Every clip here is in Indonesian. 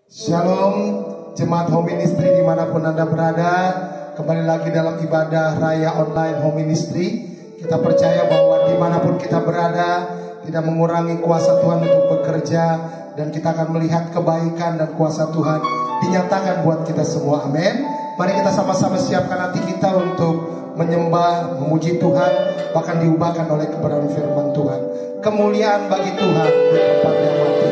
Shalom Jemaat Home Ministry dimanapun Anda berada. Kembali lagi dalam ibadah Raya Online Home Ministry. Kita percaya bahwa dimanapun kita berada tidak mengurangi kuasa Tuhan untuk bekerja. Dan kita akan melihat kebaikan dan kuasa Tuhan dinyatakan buat kita semua, amin. Mari kita sama-sama siapkan hati kita untuk menyembah, memuji Tuhan, bahkan diubahkan oleh kebenaran firman Tuhan. Kemuliaan bagi Tuhan di tempat yang mati.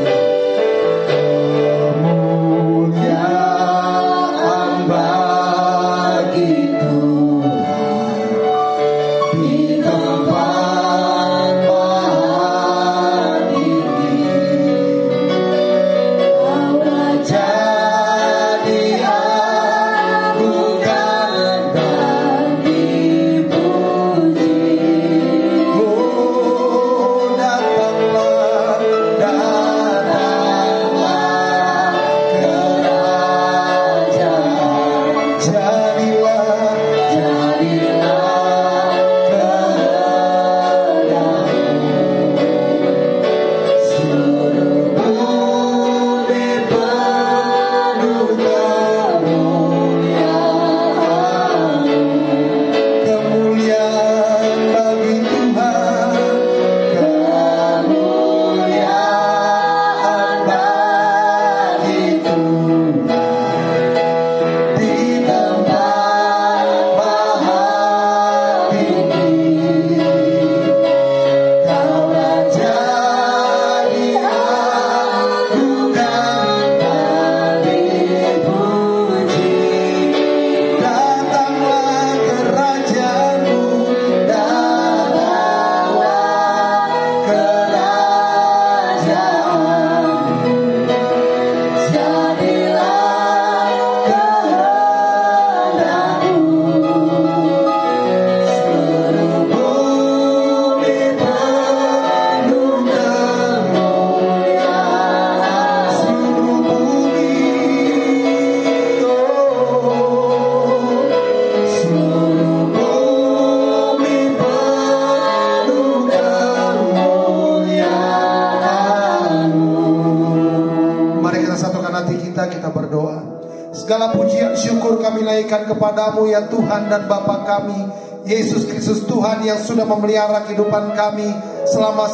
Segala pujian syukur kami naikkan kepadamu ya Tuhan dan Bapa kami Yesus Kristus, Tuhan yang sudah memelihara kehidupan kami selama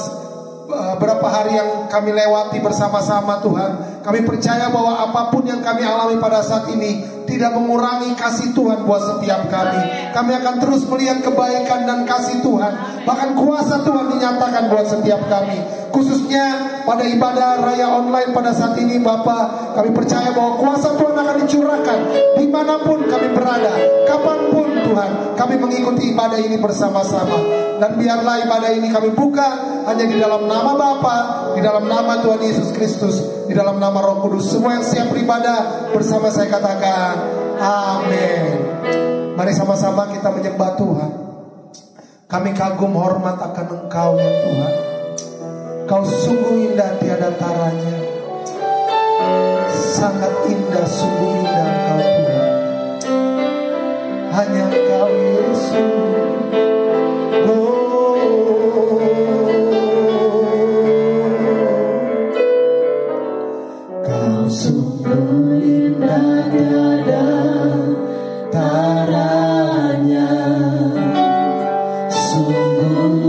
berapa hari yang kami lewati bersama-sama Tuhan. Kami percaya bahwa apapun yang kami alami pada saat ini tidak mengurangi kasih Tuhan buat setiap kami. Kami akan terus melihat kebaikan dan kasih Tuhan, bahkan kuasa Tuhan dinyatakan buat setiap kami. Khususnya pada ibadah Raya Online pada saat ini Bapa, kami percaya bahwa kuasa Tuhan akan dicurahkan dimanapun kami berada, kapanpun Tuhan. Kami mengikuti ibadah ini bersama-sama. Dan biarlah ibadah ini kami buka hanya di dalam nama Bapa, di dalam nama Tuhan Yesus Kristus, di dalam nama Roh Kudus. Semua yang siap beribadah bersama saya katakan amin. Mari sama-sama kita menyembah Tuhan. Kami kagum hormat akan Engkau ya Tuhan. Kau sungguh indah tiada taranya. Sangat indah, sungguh indah Engkau Tuhan. Hanya Engkau Yesus. Kau sungguh indah tiada taranya. Sungguh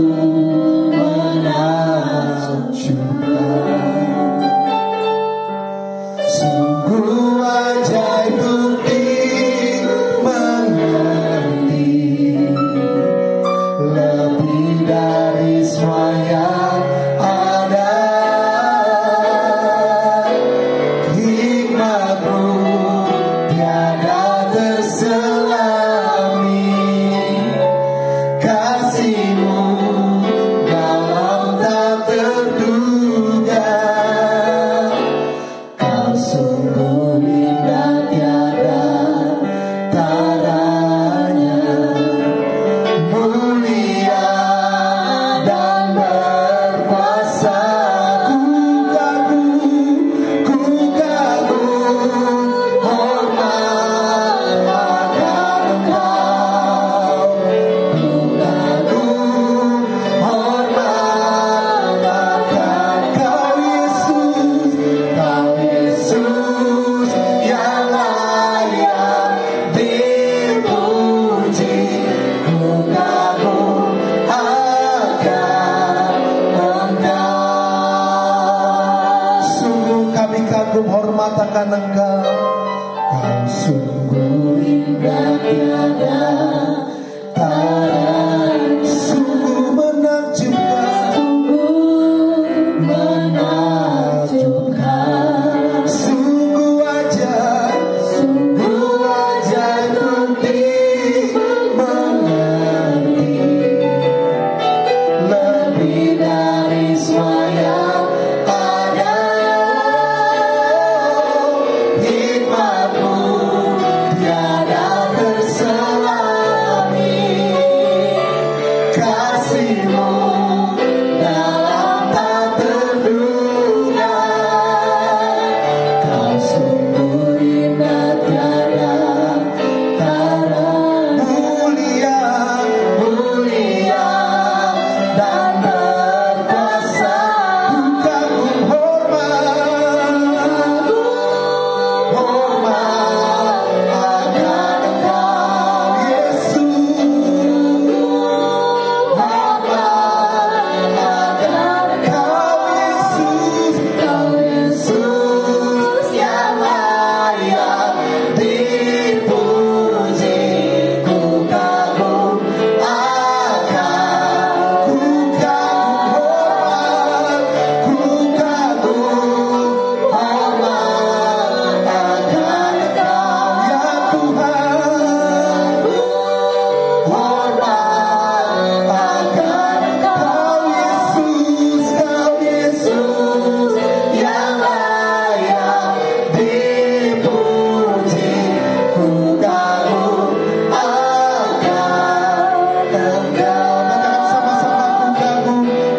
sungguh ajaib bukti mengerti lebih dari semua yang ada. Hikmat-Mu tiada terselami, kasih-Mu dalam tak terduga. Kau sungguh indah tiada taranya, mulia dan berkuasa. Ku kagum hormat akan Engkau. Ku kagum hormat akan Kau Yesus, Kau Yesus. kagum hormat akan Engkau. Kau sungguh indah tiada tara, sungguh menakjubkan, sungguh ajaib untuk dimengerti, lebih dari semua yang ada. Hikmat-Mu tiada terselami, kasih-Mu dalam tak terduga. Kau sungguh indah tiada tara, mulia, mulia dan berkuasa. Ku kagum hormat, hormat akan Engkau Yesus, hormat akan Engkau Yesus, Kau Yesus yang layak dipuji. Ku kagum akan, ku kagum hormat akan Engkau ya Tuhan, hormat akan Engkau Yesus, Kau Yesus yang layak dipuji. Ku kagum akan Engkau. Katakan sama-sama,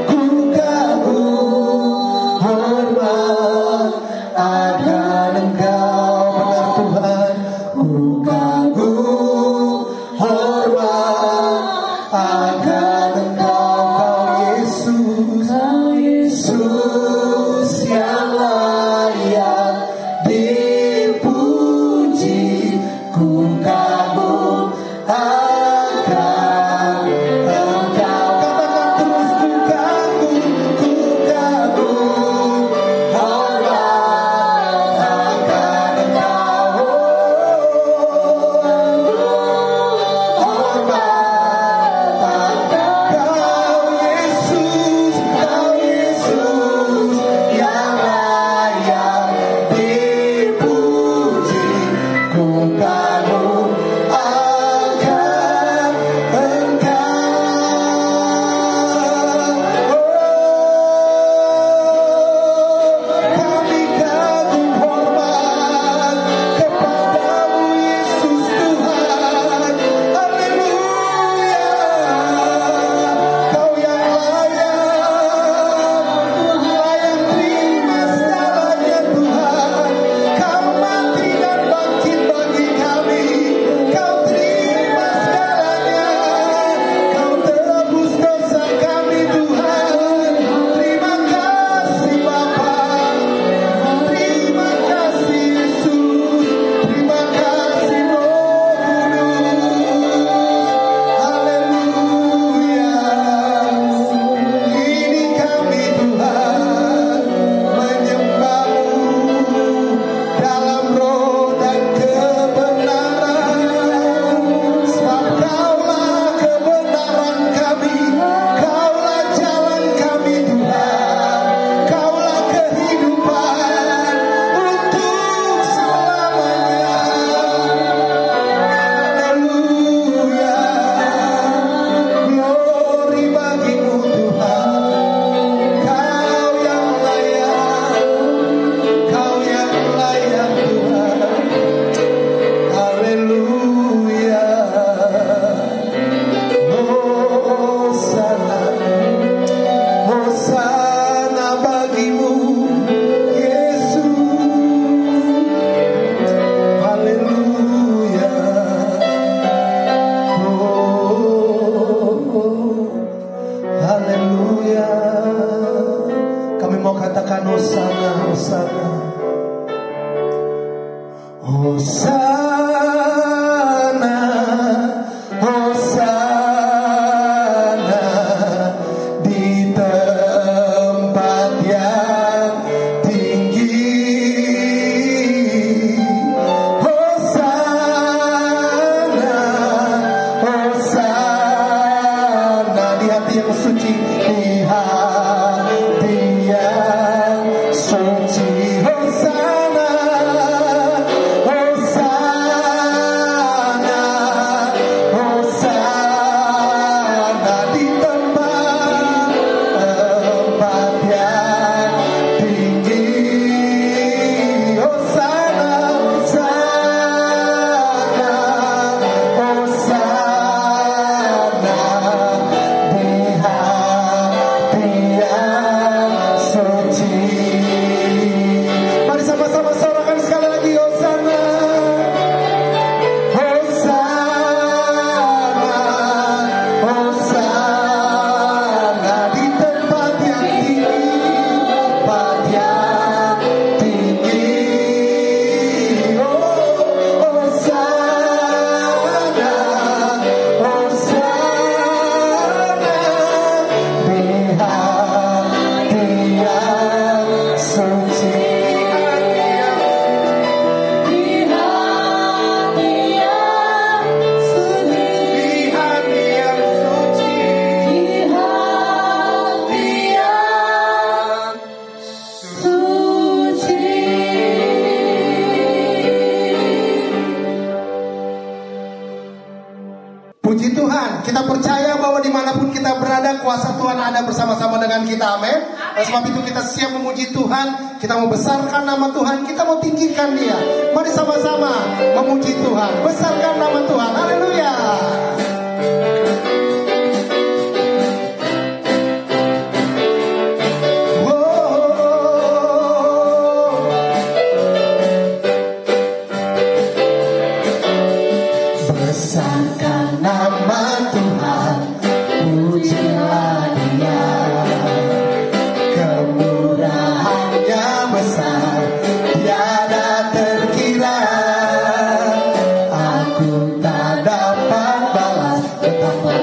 ku kagum hormat akan Engkau. Benar Tuhan, ku kagum hormat akan Engkau, Kau Yesus yang layak dipuji. Ku kagum akan Engkau. Katakan terus, ku kagum hormat akan Engkau. Hormat akan Kau Yesus, Kau Yesus yang layak dipuji. Ku kagum akan Engkau. Kami kagum hormat kepadamu Yesus Tuhan. Haleluya. Kau yang layak terima segalanya Tuhan. Kau mati dan bangkit bagi kami. Kau terima segalanya. Kau tebus dosa kami Tuhan. Terima kasih Bapa. Terima kasih Yesus. Terima kasih Roh Kudus. Haleluya. Ini kami Tuhan menyembah-Mu dalam roh dan kebenaran. Sebab Kaulah kebenaran kami, Kaulah jalan kami Tuhan, Kaulah kehidupan untuk selamanya. Haleluya. Glory bagi-Mu Tuhan. Kau yang layak, Kau yang layak Tuhan. Haleluya. Hosana, Hosana bagi-Mu Yesus. Haleluya. Haleluya. Kami mau katakan Hosana, Hosana. Hosana, Hosana di tempat yang tinggi. Kita percaya bahwa dimanapun kita berada, kuasa Tuhan ada bersama-sama dengan kita. Amin. Oleh sebab itu kita siap memuji Tuhan. Kita mau besarkan nama Tuhan. Kita mau tinggikan Dia. Mari sama-sama memuji Tuhan. Besarkan nama Tuhan. Haleluya. Besarkan nama Tuhan, pujilah Dia. Kemurahannya besar, tiada terkira. Aku tak dapat balas betapa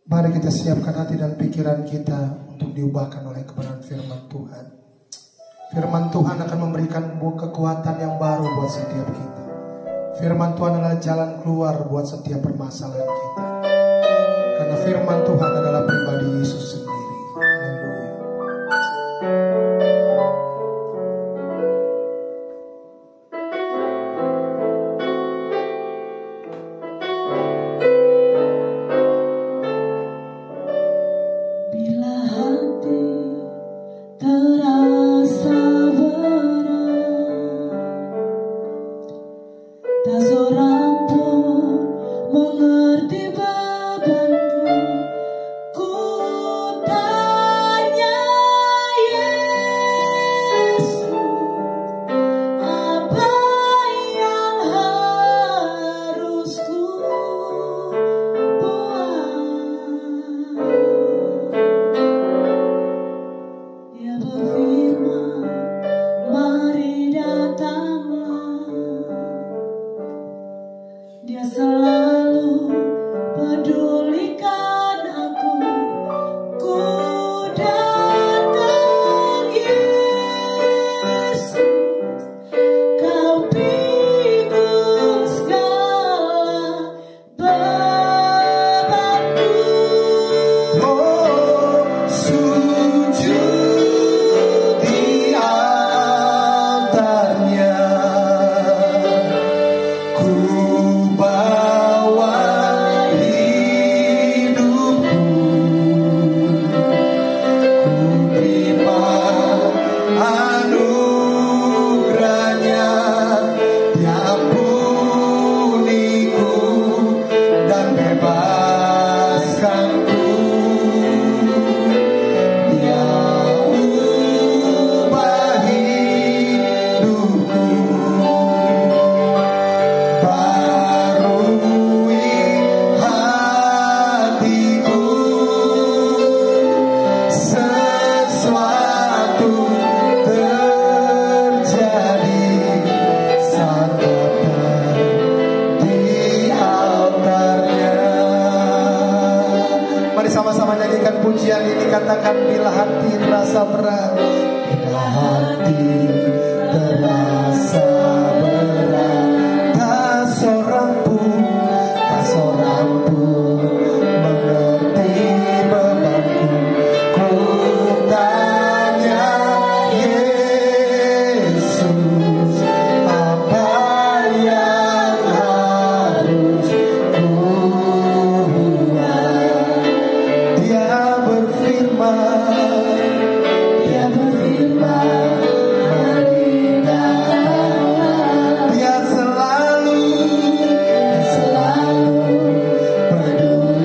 Mari kita siapkan hati dan pikiran kita untuk diubahkan oleh kebenaran firman Tuhan. Firman Tuhan akan memberikan kekuatan yang baru buat setiap kita. Firman Tuhan adalah jalan keluar buat setiap permasalahan kita. Karena firman Tuhan adalah pribadi Yesus sendiri. Haleluya. Bila hati terasa berat, tak seorang pun mengerti bebanku. Ku tanya Yesus, apa yang harus ku buat? Dia berfirman, mari datanglah. Dia selalu pedulikan aku. Ku datang Yesus, kau pikul segala bebanku. Oh, sujud di altarnya, ku bawa hidupku, ku terima anugerahnya, diampuniku dan bebaskanku. Dia ubah hidupku, barui hatiku, sesuatu terjadi saat datang di altarnya. Mari sama-sama nyanyikan pujian ini, katakan bila hati terasa berat. Bila hati terasa berat, tak seorang pun mengerti bebanku. Ku tanya Yesus, apa yang harus ku buat? Dia berfirman, mari datanglah. Dia selalu peduli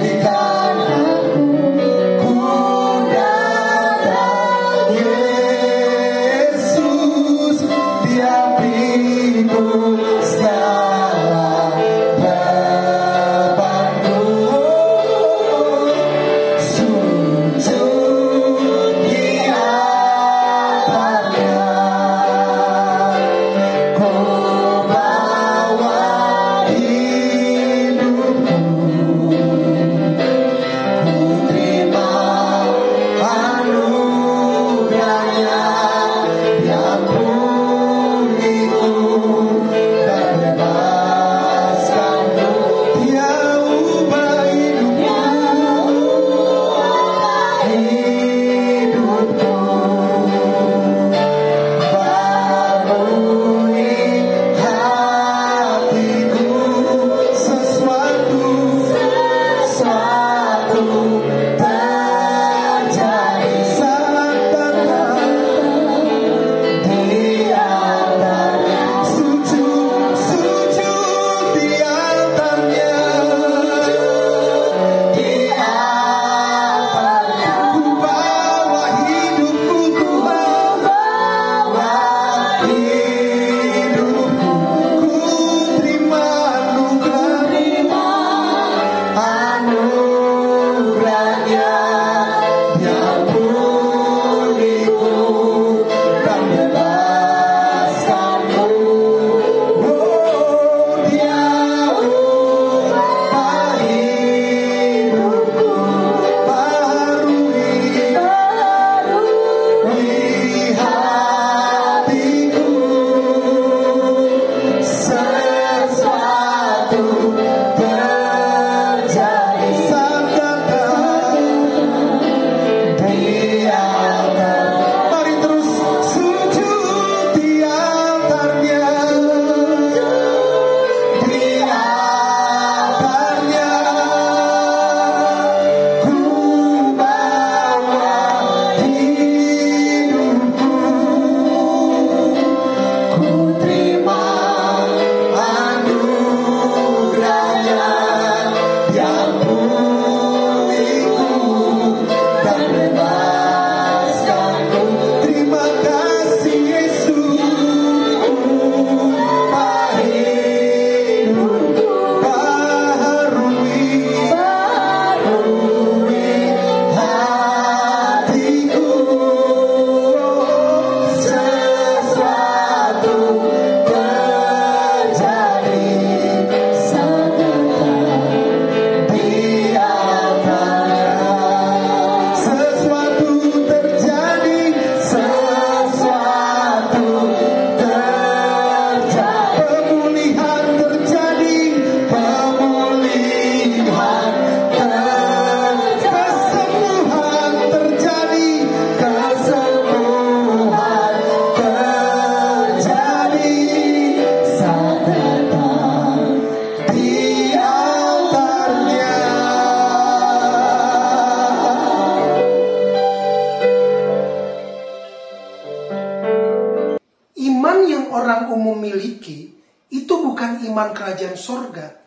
iman kerajaan sorga,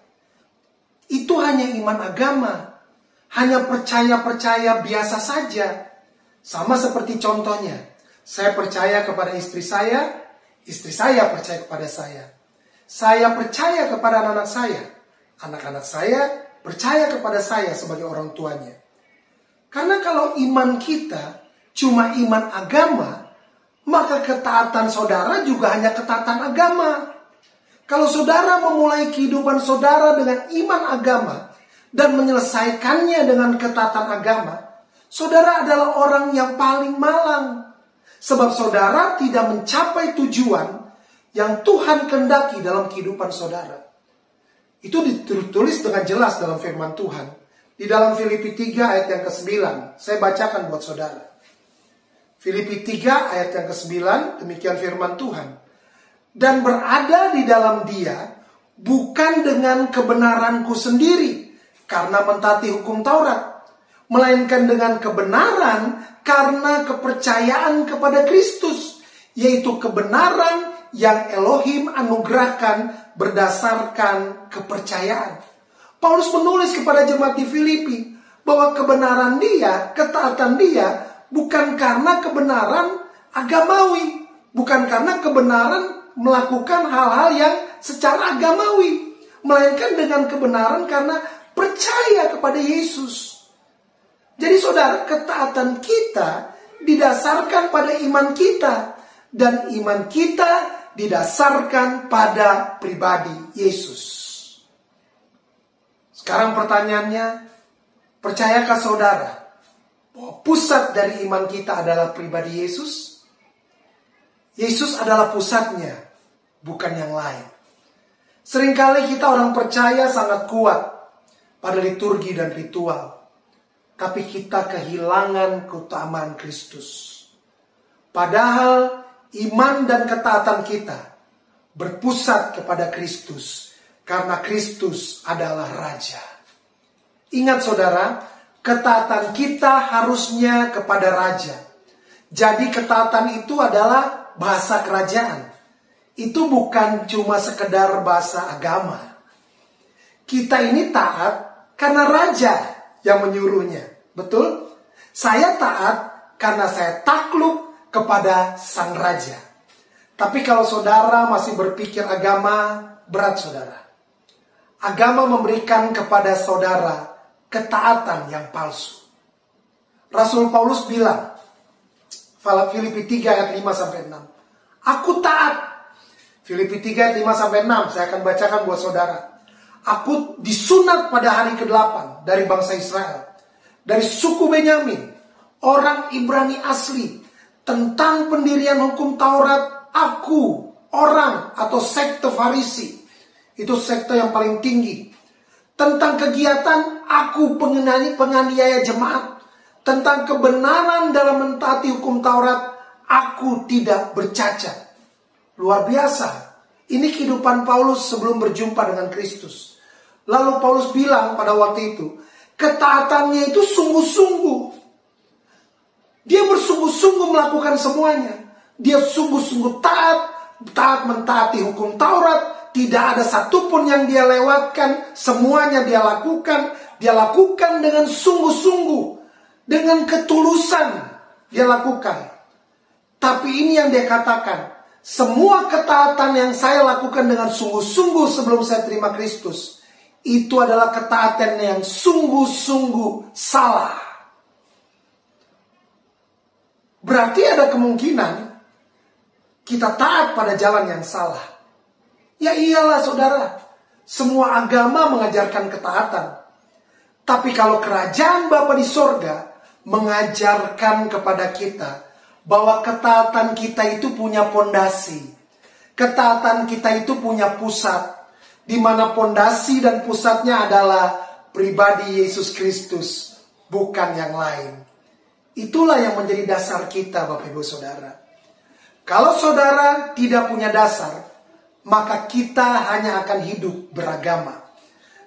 itu hanya iman agama. Hanya percaya-percaya biasa saja. Sama seperti contohnya, saya percaya kepada istri saya percaya kepada saya. Saya percaya kepada anak-anak saya percaya kepada saya sebagai orang tuanya. Karena kalau iman kita cuma iman agama, maka ketaatan saudara juga hanya ketaatan agama. Kalau saudara memulai kehidupan saudara dengan iman agama dan menyelesaikannya dengan ketaatan agama, saudara adalah orang yang paling malang. Sebab saudara tidak mencapai tujuan yang Tuhan kehendaki dalam kehidupan saudara. Itu ditulis dengan jelas dalam firman Tuhan. Di dalam Filipi 3 ayat yang ke-9. Saya bacakan buat saudara. Filipi 3 ayat yang ke-9, demikian firman Tuhan. Dan berada di dalam Dia, bukan dengan kebenaranku sendiri, karena mentaati hukum Taurat, melainkan dengan kebenaran karena kepercayaan kepada Kristus, yaitu kebenaran yang Elohim anugerahkan berdasarkan kepercayaan. Paulus menulis kepada jemaat di Filipi bahwa kebenaran dia, ketaatan dia, bukan karena kebenaran agamawi, bukan karena kebenaran melakukan hal-hal yang secara agamawi, melainkan dengan kebenaran karena percaya kepada Yesus. Jadi saudara, ketaatan kita didasarkan pada iman kita. Dan iman kita didasarkan pada pribadi Yesus. Sekarang pertanyaannya, percayakah saudara bahwa pusat dari iman kita adalah pribadi Yesus? Yesus adalah pusatnya, bukan yang lain. Seringkali kita orang percaya sangat kuat pada liturgi dan ritual, tapi kita kehilangan keutamaan Kristus. Padahal iman dan ketaatan kita berpusat kepada Kristus, karena Kristus adalah Raja. Ingat saudara, ketaatan kita harusnya kepada Raja. Jadi ketaatan itu adalah bahasa kerajaan. Itu bukan cuma sekedar bahasa agama. Kita ini taat karena Raja yang menyuruhnya. Betul? Saya taat karena saya takluk kepada Sang Raja. Tapi kalau saudara masih berpikir agama, berat saudara. Agama memberikan kepada saudara ketaatan yang palsu. Rasul Paulus bilang, Filipi 3 ayat 5-6. Aku taat. Filipi 3 ayat 5-6, saya akan bacakan buat saudara. Aku disunat pada hari ke-8 dari bangsa Israel, dari suku Benyamin, orang Ibrani asli. Tentang pendirian hukum Taurat, aku orang atau sekte Farisi, itu sekte yang paling tinggi. Tentang kegiatan, aku penganiaya jemaat. Tentang kebenaran dalam mentaati hukum Taurat, aku tidak bercacat. Luar biasa. Ini kehidupan Paulus sebelum berjumpa dengan Kristus. Lalu Paulus bilang pada waktu itu, ketaatannya itu sungguh-sungguh. Dia bersungguh-sungguh melakukan semuanya. Dia sungguh-sungguh taat mentaati hukum Taurat. Tidak ada satupun yang dia lewatkan. Semuanya dia lakukan. Dia lakukan dengan sungguh-sungguh. Dengan ketulusan dia lakukan. Tapi ini yang dia katakan. Semua ketaatan yang saya lakukan dengan sungguh-sungguh sebelum saya terima Kristus, itu adalah ketaatan yang sungguh-sungguh salah. Berarti ada kemungkinan kita taat pada jalan yang salah. Ya iyalah saudara, semua agama mengajarkan ketaatan. Tapi kalau kerajaan Bapa di sorga mengajarkan kepada kita bahwa ketaatan kita itu punya pondasi. Ketaatan kita itu punya pusat. Di mana pondasi dan pusatnya adalah pribadi Yesus Kristus, bukan yang lain. Itulah yang menjadi dasar kita, Bapak Ibu Saudara. Kalau saudara tidak punya dasar, maka kita hanya akan hidup beragama.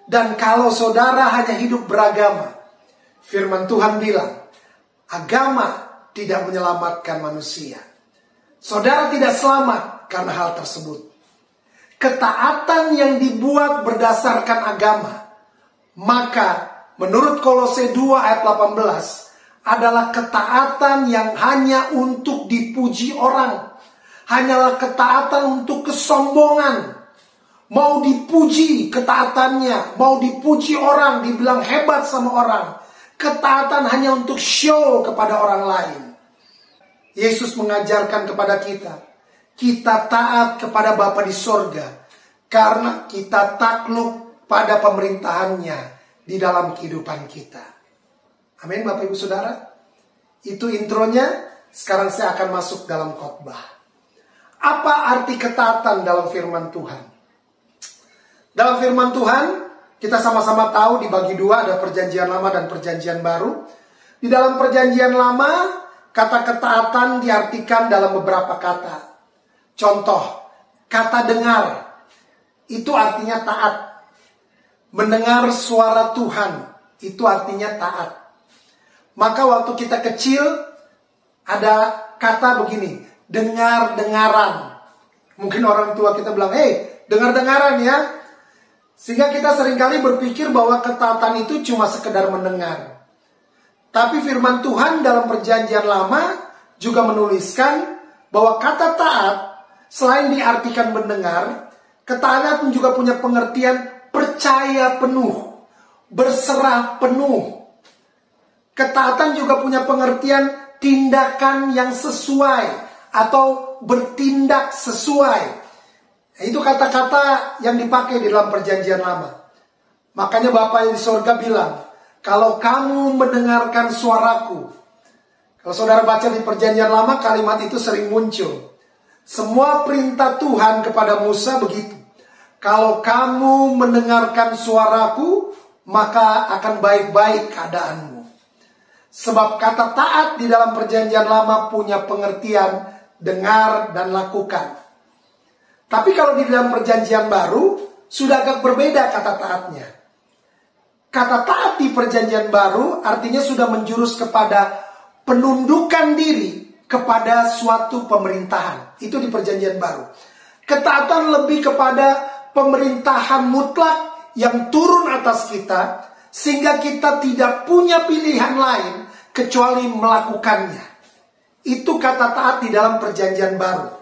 Dan kalau saudara hanya hidup beragama, firman Tuhan bilang, agama tidak menyelamatkan manusia. Saudara tidak selamat karena hal tersebut. ketaatan yang dibuat berdasarkan agama, maka menurut Kolose 2 ayat 18 adalah ketaatan yang hanya untuk dipuji orang. Hanyalah ketaatan untuk kesombongan. Mau dipuji ketaatannya, mau dipuji orang, dibilang hebat sama orang. Ketaatan hanya untuk show kepada orang lain. Yesus mengajarkan kepada kita taat kepada Bapa di sorga, karena kita takluk pada pemerintahannya di dalam kehidupan kita. Amin Bapak Ibu Saudara. Itu intronya. Sekarang saya akan masuk dalam khotbah. Apa arti ketaatan dalam firman Tuhan? Dalam firman Tuhan, kita sama-sama tahu dibagi dua, ada perjanjian lama dan perjanjian baru. Di dalam perjanjian lama, kata ketaatan diartikan dalam beberapa kata. Contoh, kata dengar, itu artinya taat. Mendengar suara Tuhan, itu artinya taat. Maka waktu kita kecil, ada kata begini, dengar-dengaran. Mungkin orang tua kita bilang, dengar-dengaran ya. Sehingga kita seringkali berpikir bahwa ketaatan itu cuma sekedar mendengar. Tapi firman Tuhan dalam perjanjian lama juga menuliskan bahwa kata taat, selain diartikan mendengar, ketaatan juga punya pengertian percaya penuh, berserah penuh. Ketaatan juga punya pengertian tindakan yang sesuai atau bertindak sesuai. Itu kata-kata yang dipakai di dalam perjanjian lama. Makanya Bapa yang di sorga bilang, kalau kamu mendengarkan suaraku. Kalau saudara baca di perjanjian lama, kalimat itu sering muncul. Semua perintah Tuhan kepada Musa begitu. Kalau kamu mendengarkan suaraku, maka akan baik-baik keadaanmu. Sebab kata taat di dalam perjanjian lama punya pengertian dengar dan lakukan. Tapi kalau di dalam perjanjian baru, sudah agak berbeda kata taatnya. Kata taat di perjanjian baru artinya sudah menjurus kepada penundukan diri kepada suatu pemerintahan. Itu di perjanjian baru. Ketaatan lebih kepada pemerintahan mutlak yang turun atas kita, sehingga kita tidak punya pilihan lain kecuali melakukannya. Itu kata taat di dalam perjanjian baru.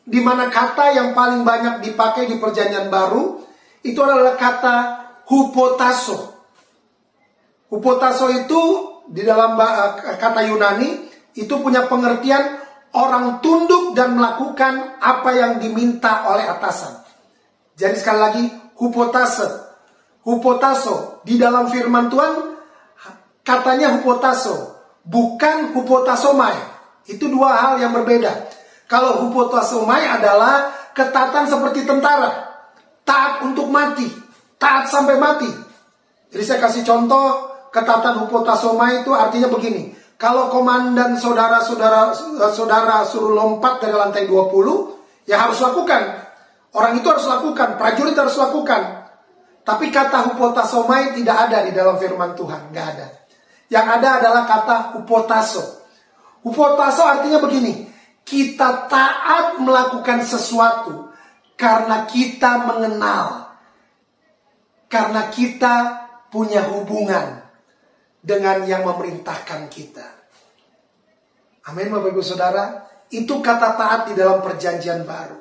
Di mana kata yang paling banyak dipakai di perjanjian baru itu adalah kata hupotasso. Hupotasso itu di dalam kata Yunani itu punya pengertian orang tunduk dan melakukan apa yang diminta oleh atasan. Jadi sekali lagi hupotasso. Hupotasso di dalam firman Tuhan katanya hupotasso, bukan hupotassomai. Itu dua hal yang berbeda. Kalau hupotassomai adalah ketaatan seperti tentara, taat untuk mati, taat sampai mati. Jadi saya kasih contoh, ketaatan hupotassomai itu artinya begini. Kalau komandan saudara suruh lompat dari lantai 20, ya harus lakukan. Orang itu harus lakukan, prajurit harus lakukan. Tapi kata hupotassomai tidak ada di dalam firman Tuhan, nggak ada. Yang ada adalah kata hupotasso. Hupotasso artinya begini, kita taat melakukan sesuatu karena kita mengenal, karena kita punya hubungan dengan yang memerintahkan kita. Amin Bapak Ibu Saudara. Itu kata taat di dalam perjanjian baru.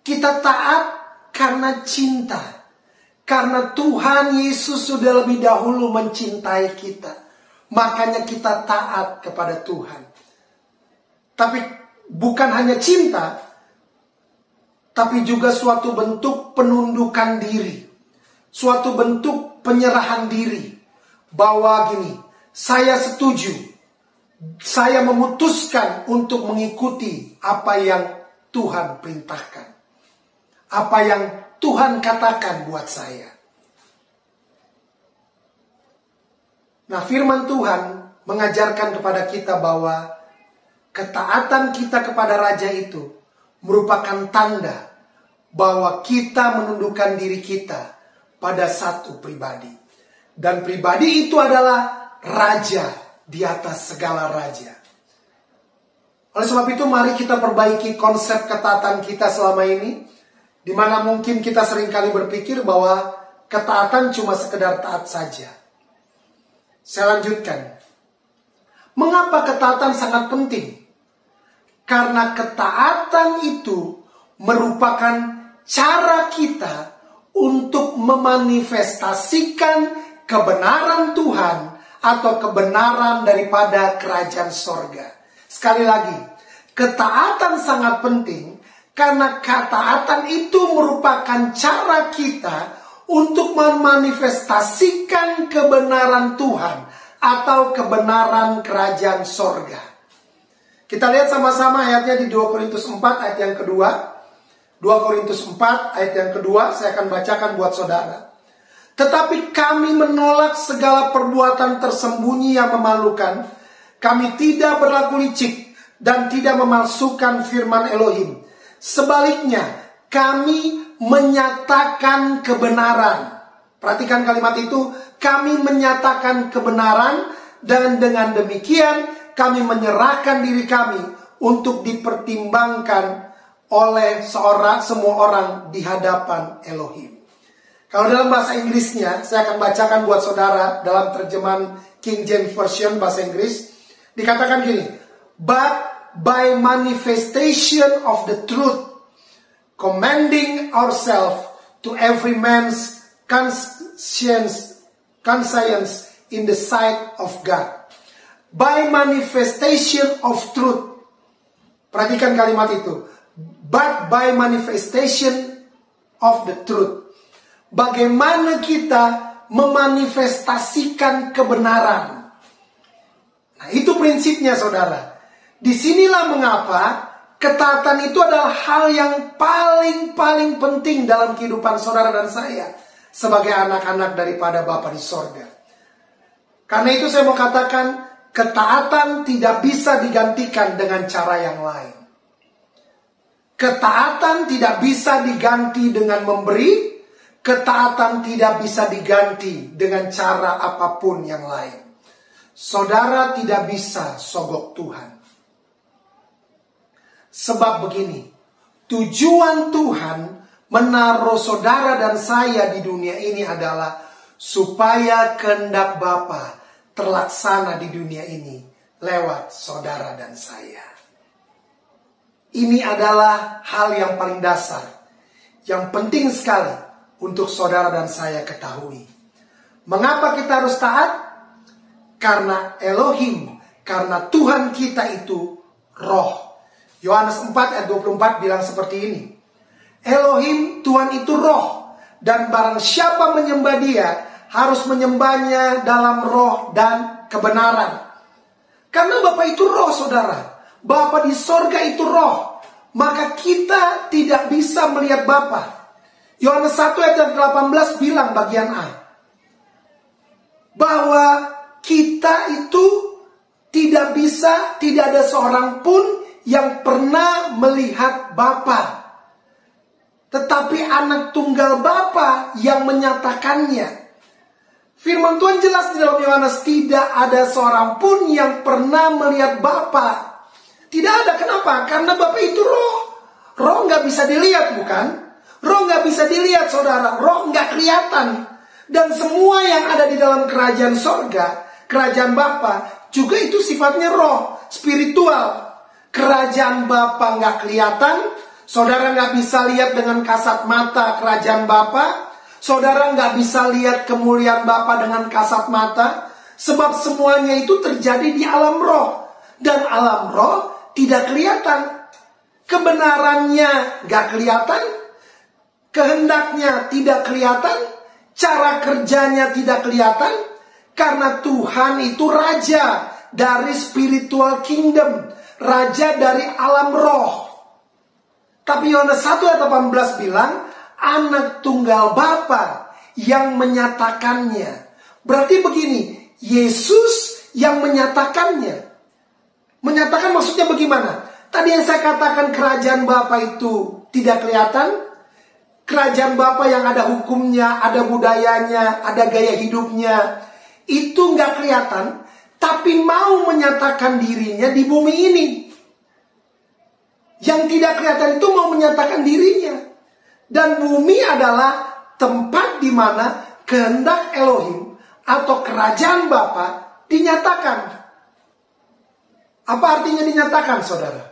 Kita taat karena cinta, karena Tuhan Yesus sudah lebih dahulu mencintai kita. Makanya kita taat kepada Tuhan. Tapi bukan hanya cinta, tapi juga suatu bentuk penundukan diri. Suatu bentuk penyerahan diri. Bahwa gini, saya setuju. Saya memutuskan untuk mengikuti apa yang Tuhan perintahkan. Apa yang Tuhan katakan buat saya. Nah, firman Tuhan mengajarkan kepada kita bahwa ketaatan kita kepada Raja itu merupakan tanda bahwa kita menundukkan diri kita pada satu pribadi. Dan pribadi itu adalah Raja di atas segala raja. Oleh sebab itu mari kita perbaiki konsep ketaatan kita selama ini. Di mana mungkin kita seringkali berpikir bahwa ketaatan cuma sekedar taat saja. Saya lanjutkan. Mengapa ketaatan sangat penting? Karena ketaatan itu merupakan cara kita untuk memanifestasikan kebenaran Tuhan atau kebenaran daripada kerajaan sorga. Sekali lagi, ketaatan sangat penting karena ketaatan itu merupakan cara kita untuk memanifestasikan kebenaran Tuhan atau kebenaran kerajaan sorga. Kita lihat sama-sama ayatnya di 2 Korintus 4 ayat yang kedua. 2 Korintus 4 ayat yang kedua, saya akan bacakan buat saudara. Tetapi kami menolak segala perbuatan tersembunyi yang memalukan. Kami tidak berlaku licik dan tidak memalsukan firman Elohim. Sebaliknya, kami menyatakan kebenaran. Perhatikan kalimat itu, kami menyatakan kebenaran dan dengan demikian kami menyerahkan diri kami untuk dipertimbangkan oleh semua orang di hadapan Elohim. Kalau dalam bahasa Inggrisnya, saya akan bacakan buat saudara dalam terjemahan King James Version bahasa Inggris. Dikatakan gini, but by manifestation of the truth, commending ourselves to every man's conscience in the sight of God. By manifestation of truth. Perhatikan kalimat itu. But by manifestation of the truth. Bagaimana kita memanifestasikan kebenaran. Nah, itu prinsipnya saudara. Disinilah mengapa ketaatan itu adalah hal yang paling penting dalam kehidupan saudara dan saya sebagai anak-anak daripada Bapa di sorga. Karena itu saya mau katakan, ketaatan tidak bisa digantikan dengan cara yang lain. Ketaatan tidak bisa diganti dengan memberi. Ketaatan tidak bisa diganti dengan cara apapun yang lain. Saudara tidak bisa sogok Tuhan. Sebab begini, tujuan Tuhan menaruh saudara dan saya di dunia ini adalah supaya kehendak Bapa terlaksana di dunia ini lewat saudara dan saya. Ini adalah hal yang paling dasar, yang penting sekali untuk saudara dan saya ketahui. Mengapa kita harus taat? Karena Elohim, karena Tuhan kita itu roh. Yohanes 4 ayat 24 bilang seperti ini. Elohim, Tuhan itu roh, dan barang siapa menyembah Dia harus menyembahnya dalam roh dan kebenaran. Karena Bapa itu roh, saudara. Bapa di sorga itu roh. Maka kita tidak bisa melihat Bapa. Yohanes 1 ayat 18 bilang bagian A. Bahwa kita itu tidak bisa, tidak ada seorang pun yang pernah melihat Bapa. Tetapi anak tunggal Bapa yang menyatakannya. Firman Tuhan jelas di dalam Yohanes, tidak ada seorang pun yang pernah melihat Bapa. Tidak ada, kenapa? Karena Bapa itu roh. Roh nggak bisa dilihat, bukan? Roh nggak bisa dilihat, saudara. Roh nggak kelihatan. Dan semua yang ada di dalam kerajaan sorga, kerajaan Bapa, juga itu sifatnya roh, spiritual. Kerajaan Bapa nggak kelihatan. Saudara nggak bisa lihat dengan kasat mata kerajaan Bapa. Saudara nggak bisa lihat kemuliaan Bapa dengan kasat mata. Sebab semuanya itu terjadi di alam roh. Dan alam roh tidak kelihatan. Kebenarannya nggak kelihatan. Kehendaknya tidak kelihatan. Cara kerjanya tidak kelihatan. Karena Tuhan itu raja dari spiritual kingdom. Raja dari alam roh. Tapi Yohanes 1 ayat 18 bilang, anak tunggal Bapa yang menyatakannya. Berarti begini, Yesus yang menyatakannya. Menyatakan maksudnya bagaimana? Tadi yang saya katakan kerajaan Bapa itu tidak kelihatan. Kerajaan Bapa yang ada hukumnya, ada budayanya, ada gaya hidupnya. Itu nggak kelihatan. Tapi mau menyatakan dirinya di bumi ini. Yang tidak kelihatan itu mau menyatakan dirinya. Dan bumi adalah tempat di mana kehendak Elohim atau kerajaan Bapa dinyatakan. Apa artinya dinyatakan, saudara?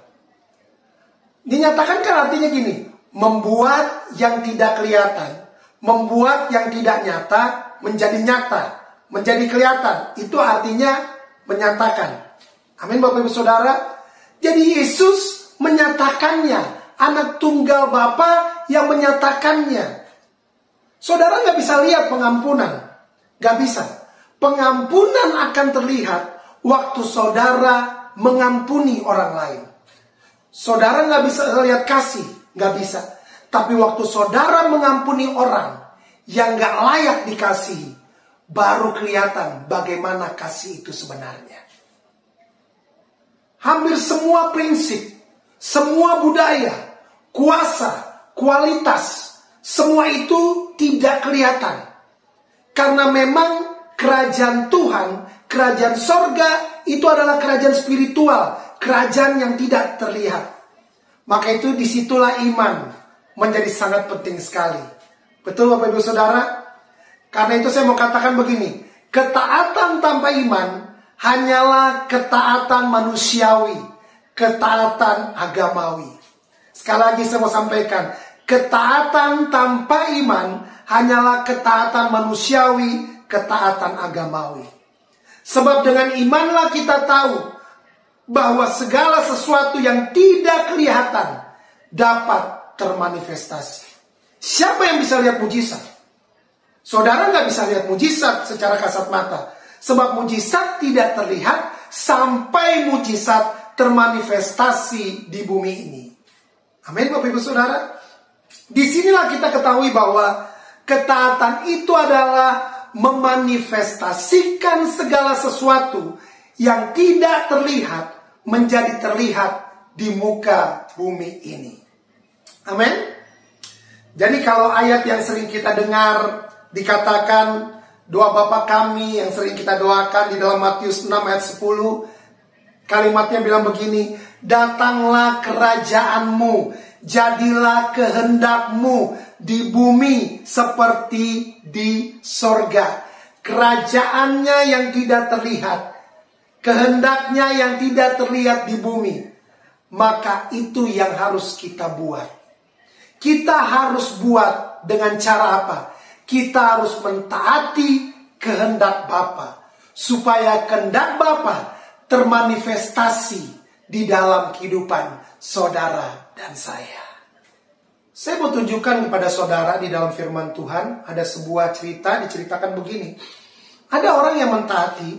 Dinyatakan kan artinya gini, membuat yang tidak kelihatan, membuat yang tidak nyata menjadi nyata, menjadi kelihatan. Itu artinya menyatakan. Amin, Bapak Ibu Saudara. Jadi Yesus menyatakannya, anak tunggal Bapa yang menyatakannya. Saudara nggak bisa lihat pengampunan, nggak bisa. Pengampunan akan terlihat waktu saudara mengampuni orang lain. Saudara nggak bisa lihat kasih, nggak bisa. Tapi waktu saudara mengampuni orang yang nggak layak dikasihi, baru kelihatan bagaimana kasih itu sebenarnya. Hampir semua prinsip, semua budaya, kuasa, kualitas, semua itu tidak kelihatan. Karena memang kerajaan Tuhan, kerajaan sorga itu adalah kerajaan spiritual, kerajaan yang tidak terlihat. Maka itu disitulah iman menjadi sangat penting sekali. Betul Bapak Ibu Saudara? Karena itu saya mau katakan begini, ketaatan tanpa iman hanyalah ketaatan manusiawi, ketaatan agamawi. Sekali lagi saya mau sampaikan, ketaatan tanpa iman hanyalah ketaatan manusiawi, ketaatan agamawi. Sebab dengan imanlah kita tahu bahwa segala sesuatu yang tidak kelihatan dapat termanifestasi. Siapa yang bisa lihat mujizat? Saudara nggak bisa lihat mujizat secara kasat mata. Sebab mujizat tidak terlihat sampai mujizat termanifestasi di bumi ini. Amin Bapak Ibu Saudara. Disinilah kita ketahui bahwa ketaatan itu adalah memanifestasikan segala sesuatu yang tidak terlihat menjadi terlihat di muka bumi ini. Amin. Jadi kalau ayat yang sering kita dengar dikatakan doa Bapa kami yang sering kita doakan di dalam Matius 6 ayat 10, kalimatnya bilang begini, datanglah kerajaanmu, jadilah kehendakmu di bumi seperti di sorga. Kerajaannya yang tidak terlihat, kehendaknya yang tidak terlihat di bumi, maka itu yang harus kita buat. Kita harus buat dengan cara apa? Kita harus mentaati kehendak Bapa, supaya kehendak Bapa termanifestasi di dalam kehidupan saudara dan saya. Saya mau tunjukkan kepada saudara di dalam firman Tuhan, ada sebuah cerita diceritakan begini. Ada orang yang mentaati,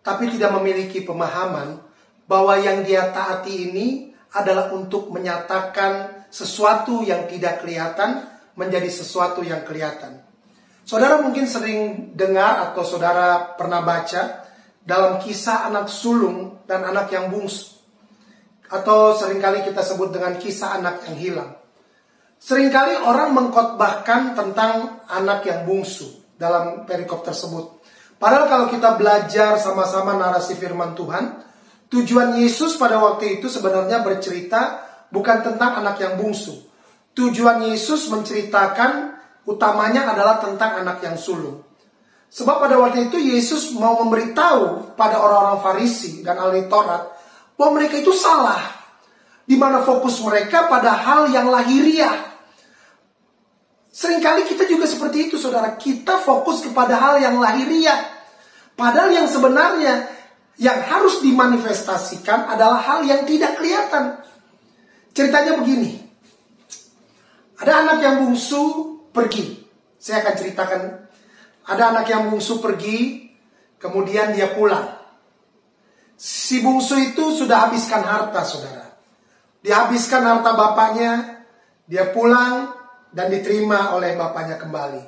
tapi tidak memiliki pemahaman bahwa yang dia taati ini adalah untuk menyatakan sesuatu yang tidak kelihatan menjadi sesuatu yang kelihatan. Saudara mungkin sering dengar atau saudara pernah baca dalam kisah anak sulung dan anak yang bungsu. Atau seringkali kita sebut dengan kisah anak yang hilang. Seringkali orang mengkhotbahkan tentang anak yang bungsu dalam perikop tersebut. Padahal kalau kita belajar sama-sama narasi firman Tuhan, tujuan Yesus pada waktu itu sebenarnya bercerita bukan tentang anak yang bungsu. Tujuan Yesus menceritakan utamanya adalah tentang anak yang sulung. Sebab pada waktu itu Yesus mau memberitahu pada orang-orang Farisi dan ahli Taurat bahwa mereka itu salah, di mana fokus mereka pada hal yang lahiriah. Seringkali kita juga seperti itu saudara, kita fokus kepada hal yang lahiriah, padahal yang sebenarnya yang harus dimanifestasikan adalah hal yang tidak kelihatan. Ceritanya begini, ada anak yang bungsu pergi. Saya akan ceritakan. Ada anak yang bungsu pergi, kemudian dia pulang. Si bungsu itu sudah habiskan harta, saudara. Dia habiskan harta bapaknya, dia pulang dan diterima oleh bapaknya kembali.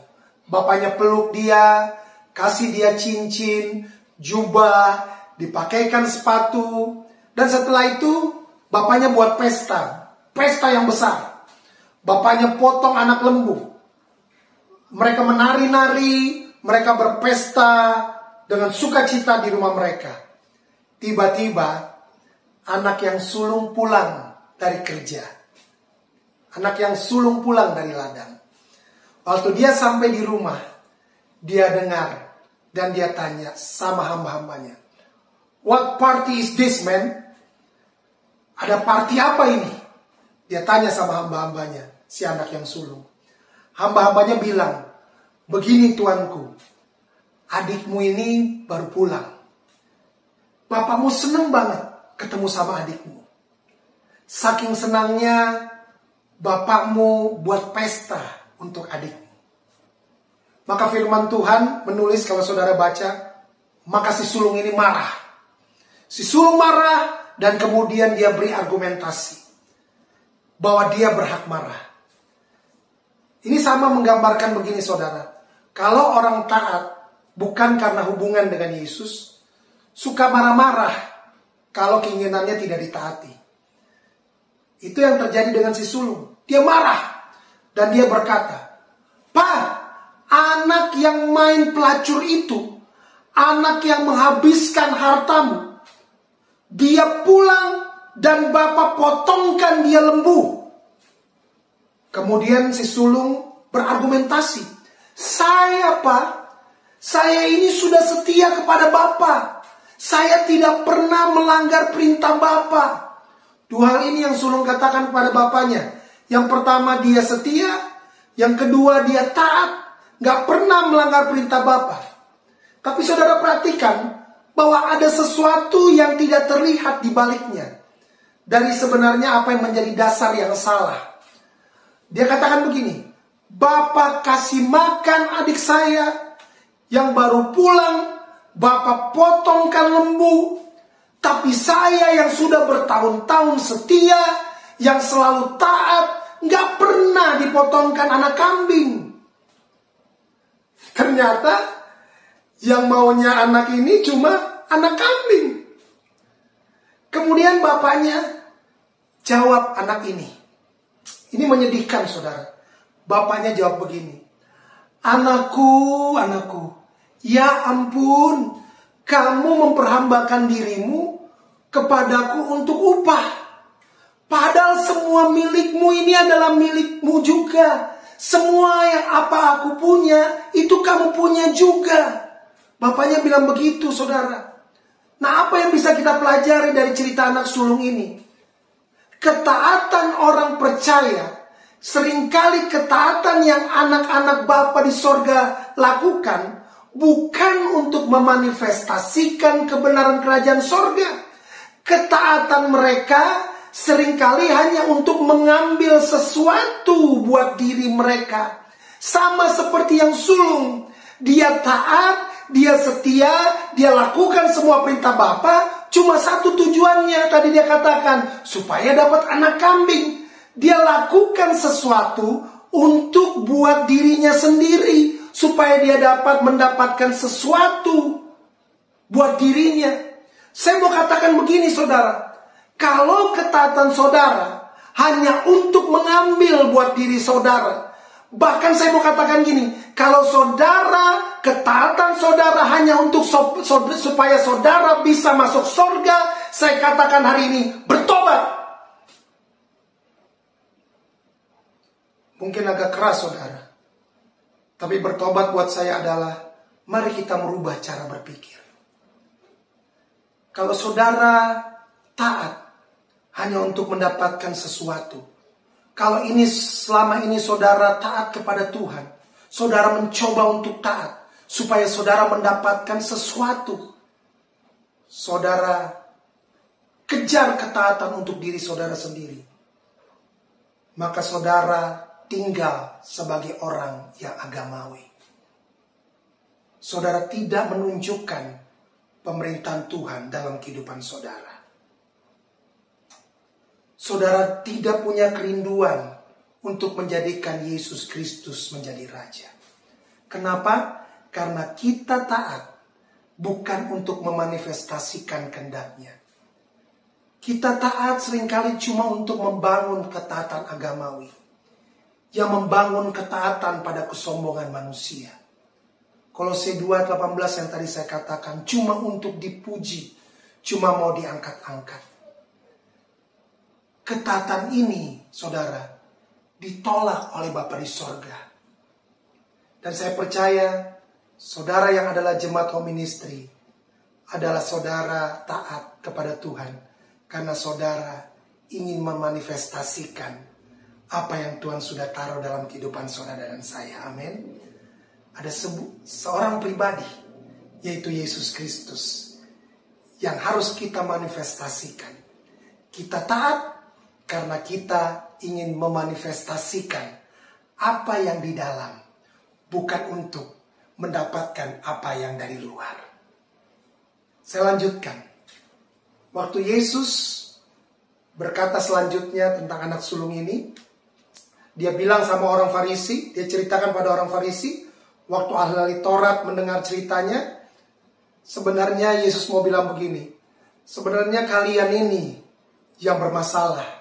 Bapaknya peluk dia, kasih dia cincin, jubah, dipakaikan sepatu, dan setelah itu bapaknya buat pesta yang besar. Bapaknya potong anak lembu. Mereka menari-nari, mereka berpesta dengan sukacita di rumah mereka. Tiba-tiba anak yang sulung pulang dari kerja. Anak yang sulung pulang dari ladang. Waktu dia sampai di rumah, dia dengar dan dia tanya sama hamba-hambanya, "What party is this, man?" Ada party apa ini? Dia tanya sama hamba-hambanya, si anak yang sulung. Hamba-hambanya bilang, "Begini tuanku, adikmu ini baru pulang. Bapakmu seneng banget ketemu sama adikmu. Saking senangnya, bapakmu buat pesta untuk adikmu." Maka firman Tuhan menulis, kalau saudara baca, maka si sulung ini marah. Si sulung marah dan kemudian dia beri argumentasi bahwa dia berhak marah. Ini sama menggambarkan begini saudara. Kalau orang taat bukan karena hubungan dengan Yesus, suka marah-marah kalau keinginannya tidak ditaati. Itu yang terjadi dengan si sulung. Dia marah dan dia berkata, "Pak, anak yang main pelacur itu, anak yang menghabiskan hartamu, dia pulang dan bapak potongkan dia lembu." Kemudian si sulung berargumentasi, "Saya, Pak, saya ini sudah setia kepada bapak. Saya tidak pernah melanggar perintah bapak." Dua hal ini yang sulung katakan kepada bapaknya. Yang pertama, dia setia. Yang kedua, dia taat. Gak pernah melanggar perintah bapak. Tapi saudara perhatikan bahwa ada sesuatu yang tidak terlihat di baliknya. Dari sebenarnya apa yang menjadi dasar yang salah. Dia katakan begini, "Bapak kasih makan adik saya yang baru pulang, bapak potongkan lembu. Tapi saya yang sudah bertahun-tahun setia, yang selalu taat, gak pernah dipotongkan anak kambing." Ternyata yang maunya anak ini cuma anak kambing. Kemudian bapaknya jawab anak ini. Ini menyedihkan saudara. Bapaknya jawab begini, "Anakku, ya ampun, kamu memperhambakan dirimu kepadaku untuk upah. Padahal semua milikmu ini adalah milikmu juga. Semua yang apa aku punya, itu kamu punya juga." Bapaknya bilang begitu saudara. Nah, apa yang bisa kita pelajari dari cerita anak sulung ini? Ketaatan orang percaya, seringkali ketaatan yang anak-anak Bapa di sorga lakukan, bukan untuk memanifestasikan kebenaran kerajaan sorga. Ketaatan mereka seringkali hanya untuk mengambil sesuatu buat diri mereka. Sama seperti yang sulung. Dia taat, dia setia, dia lakukan semua perintah Bapa. Cuma satu tujuannya, tadi dia katakan, supaya dapat anak kambing. Dia lakukan sesuatu untuk buat dirinya sendiri, supaya dia dapat mendapatkan sesuatu buat dirinya. Saya mau katakan begini saudara, kalau ketaatan saudara hanya untuk mengambil buat diri saudara, bahkan saya mau katakan gini, kalau saudara, ketaatan saudara hanya untuk supaya saudara bisa masuk surga, saya katakan hari ini, bertobat. Mungkin agak keras saudara, tapi bertobat buat saya adalah, mari kita merubah cara berpikir. Kalau saudara taat hanya untuk mendapatkan sesuatu, kalau ini selama ini saudara taat kepada Tuhan, saudara mencoba untuk taat supaya saudara mendapatkan sesuatu, saudara kejar ketaatan untuk diri saudara sendiri, maka saudara tinggal sebagai orang yang agamawi. Saudara tidak menunjukkan pemerintahan Tuhan dalam kehidupan saudara. Saudara tidak punya kerinduan untuk menjadikan Yesus Kristus menjadi Raja. Kenapa? Karena kita taat bukan untuk memanifestasikan kehendaknya. Kita taat seringkali cuma untuk membangun ketaatan agamawi, yang membangun ketaatan pada kesombongan manusia. Kolose 2:18 yang tadi saya katakan, cuma untuk dipuji, cuma mau diangkat-angkat. Ketaatan ini, saudara, ditolak oleh Bapa di sorga. Dan saya percaya saudara yang adalah jemaat home ministry adalah saudara taat kepada Tuhan. Karena saudara ingin memanifestasikan apa yang Tuhan sudah taruh dalam kehidupan saudara dan saya. Amin. Ada seorang pribadi, yaitu Yesus Kristus, yang harus kita manifestasikan. Kita taat karena kita ingin memanifestasikan apa yang di dalam, bukan untuk mendapatkan apa yang dari luar. Saya lanjutkan. Waktu Yesus berkata selanjutnya tentang anak sulung ini, dia bilang sama orang Farisi, dia ceritakan pada orang Farisi, waktu ahli Taurat mendengar ceritanya, sebenarnya Yesus mau bilang begini, sebenarnya kalian ini yang bermasalah.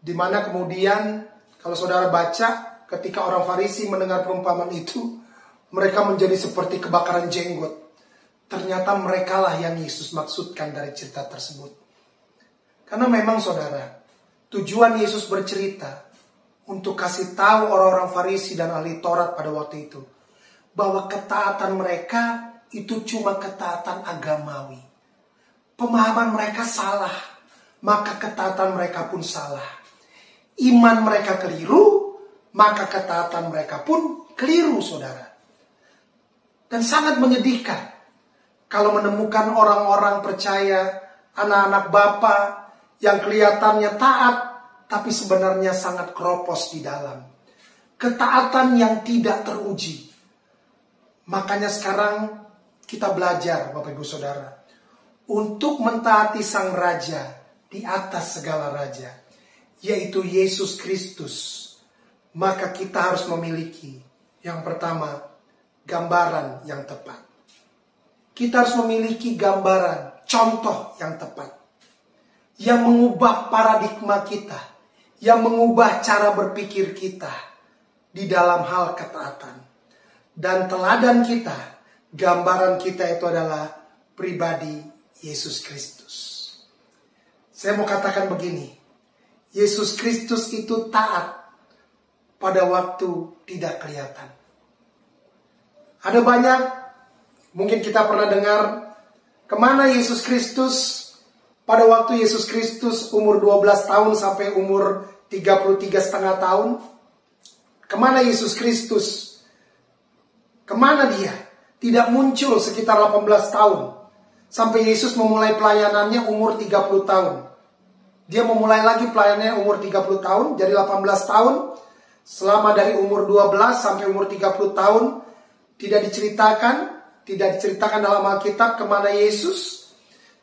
Dimana kemudian kalau saudara baca, ketika orang Farisi mendengar perumpamaan itu, mereka menjadi seperti kebakaran jenggot. Ternyata merekalah yang Yesus maksudkan dari cerita tersebut. Karena memang saudara, tujuan Yesus bercerita untuk kasih tahu orang-orang Farisi dan ahli Taurat pada waktu itu, bahwa ketaatan mereka itu cuma ketaatan agamawi. Pemahaman mereka salah, maka ketaatan mereka pun salah. Iman mereka keliru, maka ketaatan mereka pun keliru, saudara. Dan sangat menyedihkan kalau menemukan orang-orang percaya, anak-anak Bapa yang kelihatannya taat, tapi sebenarnya sangat keropos di dalam. Ketaatan yang tidak teruji. Makanya sekarang kita belajar, Bapak Ibu Saudara, untuk mentaati Sang Raja di atas segala raja, yaitu Yesus Kristus. Maka kita harus memiliki, yang pertama, gambaran yang tepat. Kita harus memiliki gambaran, contoh yang tepat, yang mengubah paradigma kita, yang mengubah cara berpikir kita di dalam hal ketaatan. Dan teladan kita, gambaran kita itu adalah pribadi Yesus Kristus. Saya mau katakan begini, Yesus Kristus itu taat pada waktu tidak kelihatan. Ada banyak, mungkin kita pernah dengar, kemana Yesus Kristus pada waktu Yesus Kristus umur 12 tahun sampai umur 33,5 tahun. Kemana Yesus Kristus? Kemana dia? Tidak muncul sekitar 18 tahun. Sampai Yesus memulai pelayanannya umur 30 tahun. Dia memulai lagi pelayanannya umur 30 tahun, jadi 18 tahun. Selama dari umur 12 sampai umur 30 tahun, tidak diceritakan dalam Alkitab kemana Yesus,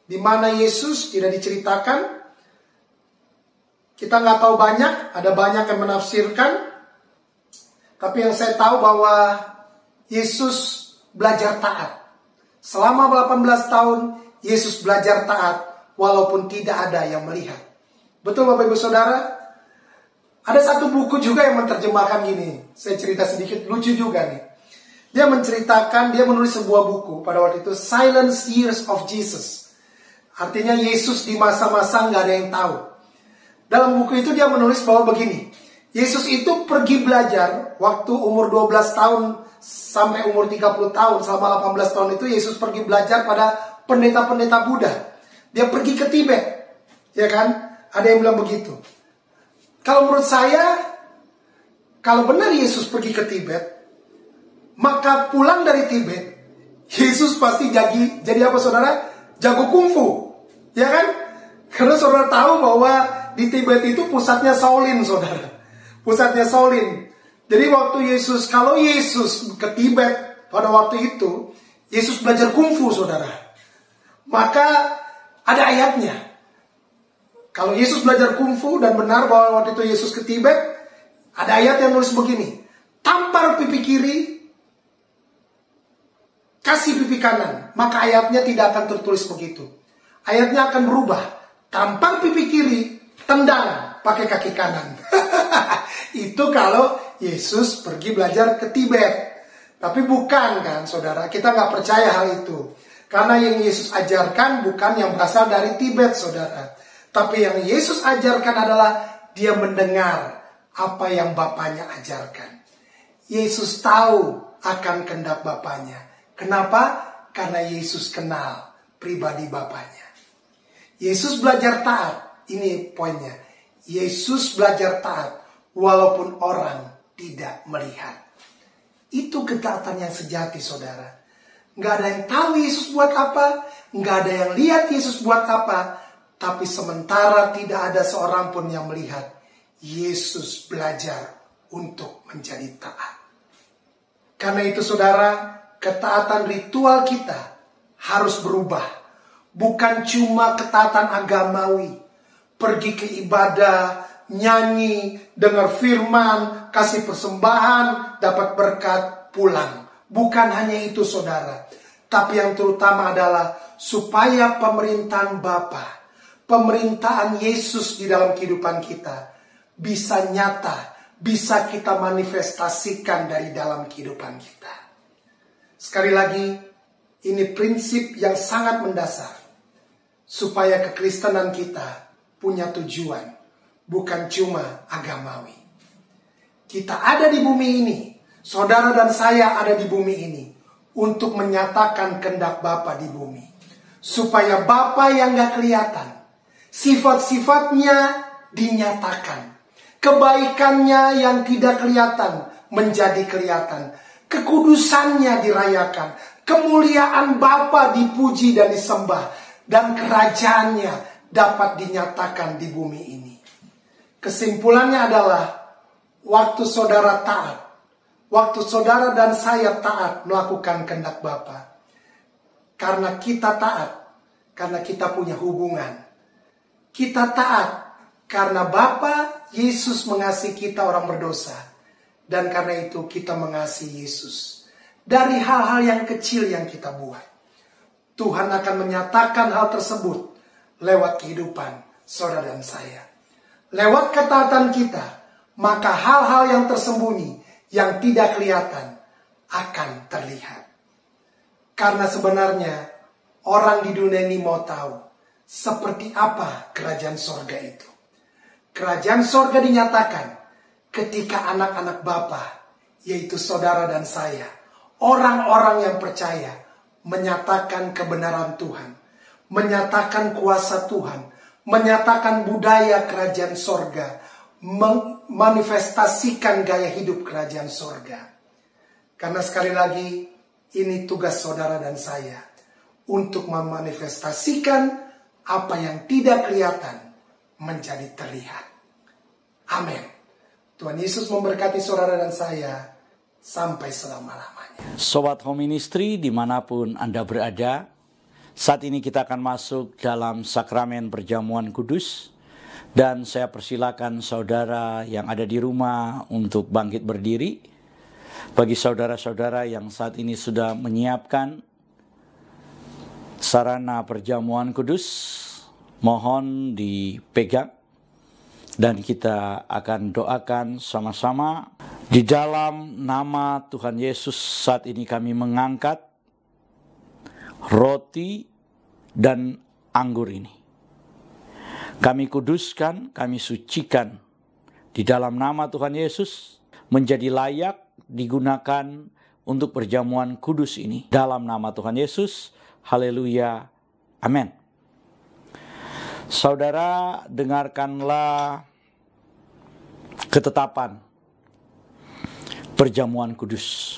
di mana Yesus tidak diceritakan. Kita nggak tahu banyak, ada banyak yang menafsirkan. Tapi yang saya tahu bahwa Yesus belajar taat. Selama 18 tahun, Yesus belajar taat, walaupun tidak ada yang melihat. Betul Bapak Ibu Saudara? Ada satu buku juga yang menerjemahkan gini. Saya cerita sedikit, lucu juga nih. Dia menulis sebuah buku pada waktu itu, Silent Years of Jesus. Artinya Yesus di masa-masa nggak ada yang tahu. Dalam buku itu dia menulis bahwa begini, Yesus itu pergi belajar waktu umur 12 tahun sampai umur 30 tahun. Selama 18 tahun itu Yesus pergi belajar pada pendeta-pendeta Buddha. Dia pergi ke Tibet, ya kan? Ada yang bilang begitu. Kalau menurut saya, kalau benar Yesus pergi ke Tibet, maka pulang dari Tibet, Yesus pasti jadi apa saudara? Jago kungfu, ya kan? Karena saudara tahu bahwa di Tibet itu pusatnya Shaolin, saudara. Pusatnya Shaolin. Jadi kalau Yesus ke Tibet pada waktu itu, Yesus belajar kungfu, saudara. Maka ada ayatnya. Kalau Yesus belajar kungfu dan benar bahwa waktu itu Yesus ke Tibet, ada ayat yang nulis begini, tampar pipi kiri, kasih pipi kanan. Maka ayatnya tidak akan tertulis begitu. Ayatnya akan berubah. Tampar pipi kiri, tendang pakai kaki kanan. Itu kalau Yesus pergi belajar ke Tibet. Tapi bukan kan saudara, kita nggak percaya hal itu. Karena yang Yesus ajarkan bukan yang berasal dari Tibet saudara. Tapi yang Yesus ajarkan adalah dia mendengar apa yang Bapaknya ajarkan. Yesus tahu akan kehendak Bapaknya. Kenapa? Karena Yesus kenal pribadi Bapaknya. Yesus belajar taat. Ini poinnya. Yesus belajar taat walaupun orang tidak melihat. Itu ketaatan yang sejati, saudara. Nggak ada yang tahu Yesus buat apa. Nggak ada yang lihat Yesus buat apa. Tapi sementara tidak ada seorang pun yang melihat, Yesus belajar untuk menjadi taat. Karena itu, saudara, ketaatan ritual kita harus berubah. Bukan cuma ketaatan agamawi. Pergi ke ibadah, nyanyi, dengar firman, kasih persembahan, dapat berkat, pulang. Bukan hanya itu, saudara. Tapi yang terutama adalah supaya pemerintahan Bapa, pemerintahan Yesus di dalam kehidupan kita bisa nyata, bisa kita manifestasikan dari dalam kehidupan kita. Sekali lagi, ini prinsip yang sangat mendasar. Supaya kekristenan kita punya tujuan, bukan cuma agamawi. Kita ada di bumi ini, saudara dan saya ada di bumi ini, untuk menyatakan kehendak Bapa di bumi. Supaya Bapa yang gak kelihatan, sifat-sifatnya dinyatakan. Kebaikannya yang tidak kelihatan menjadi kelihatan. Kekudusannya dirayakan. Kemuliaan Bapa dipuji dan disembah. Dan kerajaannya dapat dinyatakan di bumi ini. Kesimpulannya adalah, waktu saudara taat, waktu saudara dan saya taat melakukan kehendak Bapa. Karena kita taat, karena kita punya hubungan. Kita taat karena Bapa Yesus mengasihi kita orang berdosa. Dan karena itu kita mengasihi Yesus. Dari hal-hal yang kecil yang kita buat. Tuhan akan menyatakan hal tersebut lewat kehidupan saudara dan saya. Lewat ketaatan kita, maka hal-hal yang tersembunyi, yang tidak kelihatan, akan terlihat. Karena sebenarnya orang di dunia ini mau tahu seperti apa kerajaan sorga itu. Kerajaan sorga dinyatakan ketika anak-anak Bapa, yaitu saudara dan saya, orang-orang yang percaya, menyatakan kebenaran Tuhan, menyatakan kuasa Tuhan, menyatakan budaya kerajaan sorga, memanifestasikan gaya hidup kerajaan sorga. Karena sekali lagi, ini tugas saudara dan saya untuk memanifestasikan apa yang tidak kelihatan menjadi terlihat. Amin. Tuhan Yesus memberkati saudara dan saya sampai selama-lamanya. Sobat Home Ministry dimanapun Anda berada, saat ini kita akan masuk dalam sakramen perjamuan kudus. Dan saya persilakan saudara yang ada di rumah untuk bangkit berdiri. Bagi saudara-saudara yang saat ini sudah menyiapkan sarana perjamuan kudus, mohon dipegang. Dan kita akan doakan sama-sama. Di dalam nama Tuhan Yesus saat ini kami mengangkat roti dan anggur ini. Kami kuduskan, kami sucikan di dalam nama Tuhan Yesus menjadi layak digunakan untuk perjamuan kudus ini. Dalam nama Tuhan Yesus, haleluya, amin. Saudara, dengarkanlah ketetapan perjamuan kudus.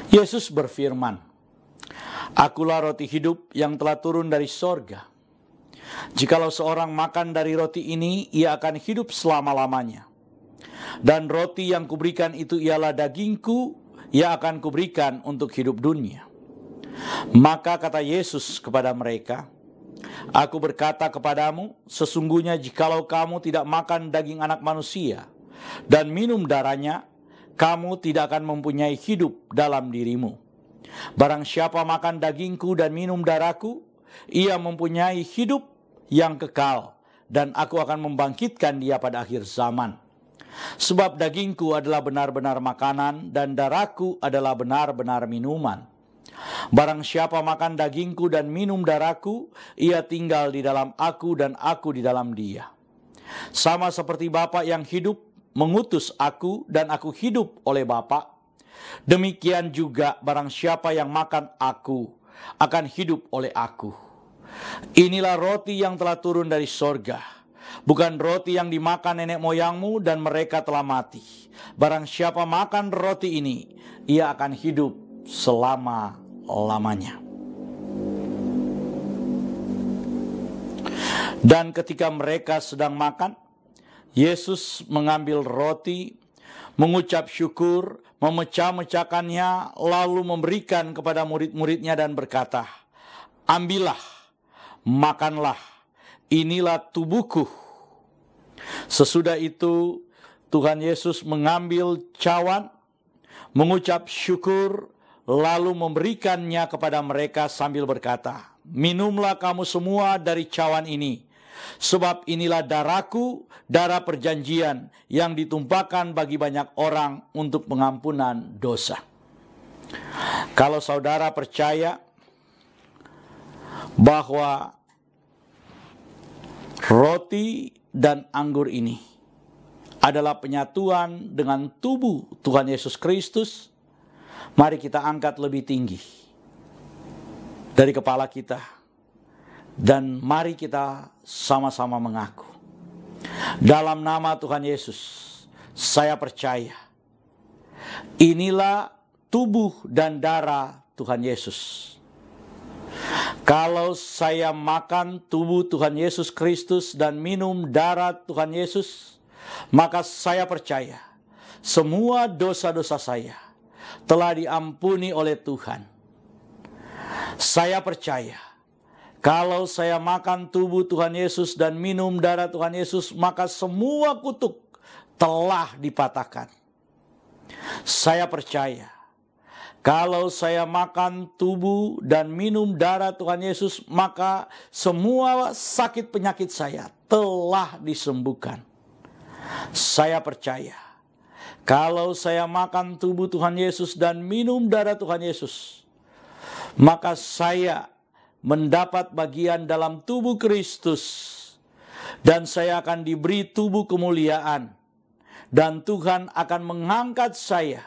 Yesus berfirman, "Akulah roti hidup yang telah turun dari sorga. Jikalau seorang makan dari roti ini, ia akan hidup selama-lamanya. Dan roti yang kuberikan itu ialah dagingku, ia akan kuberikan untuk hidup dunia." Maka kata Yesus kepada mereka, "Aku berkata kepadamu, sesungguhnya jikalau kamu tidak makan daging anak manusia dan minum darahnya, kamu tidak akan mempunyai hidup dalam dirimu. Barang siapa makan dagingku dan minum darahku, ia mempunyai hidup yang kekal, dan aku akan membangkitkan dia pada akhir zaman. Sebab dagingku adalah benar-benar makanan, dan darahku adalah benar-benar minuman. Barang siapa makan dagingku dan minum darahku, ia tinggal di dalam aku dan aku di dalam dia. Sama seperti Bapa yang hidup mengutus aku dan aku hidup oleh Bapa, demikian juga barang siapa yang makan aku akan hidup oleh aku. Inilah roti yang telah turun dari sorga, bukan roti yang dimakan nenek moyangmu dan mereka telah mati. Barang siapa makan roti ini, ia akan hidup selama-lamanya. Dan ketika mereka sedang makan, Yesus mengambil roti, mengucap syukur, memecah-mecahkannya, lalu memberikan kepada murid-muridnya dan berkata, "Ambillah, makanlah, inilah tubuhku." Sesudah itu Tuhan Yesus mengambil cawan, mengucap syukur, lalu memberikannya kepada mereka sambil berkata, "Minumlah kamu semua dari cawan ini, sebab inilah darahku, darah perjanjian yang ditumpahkan bagi banyak orang untuk pengampunan dosa." Kalau saudara percaya bahwa roti dan anggur ini adalah penyatuan dengan tubuh Tuhan Yesus Kristus, mari kita angkat lebih tinggi dari kepala kita, dan mari kita sama-sama mengaku, dalam nama Tuhan Yesus, saya percaya inilah tubuh dan darah Tuhan Yesus. Kalau saya makan tubuh Tuhan Yesus Kristus dan minum darah Tuhan Yesus, maka saya percaya semua dosa-dosa saya telah diampuni oleh Tuhan. Saya percaya kalau saya makan tubuh Tuhan Yesus dan minum darah Tuhan Yesus, maka semua kutuk telah dipatahkan. Saya percaya kalau saya makan tubuh dan minum darah Tuhan Yesus, maka semua sakit penyakit saya telah disembuhkan. Saya percaya kalau saya makan tubuh Tuhan Yesus dan minum darah Tuhan Yesus, maka saya mendapat bagian dalam tubuh Kristus, dan saya akan diberi tubuh kemuliaan, dan Tuhan akan mengangkat saya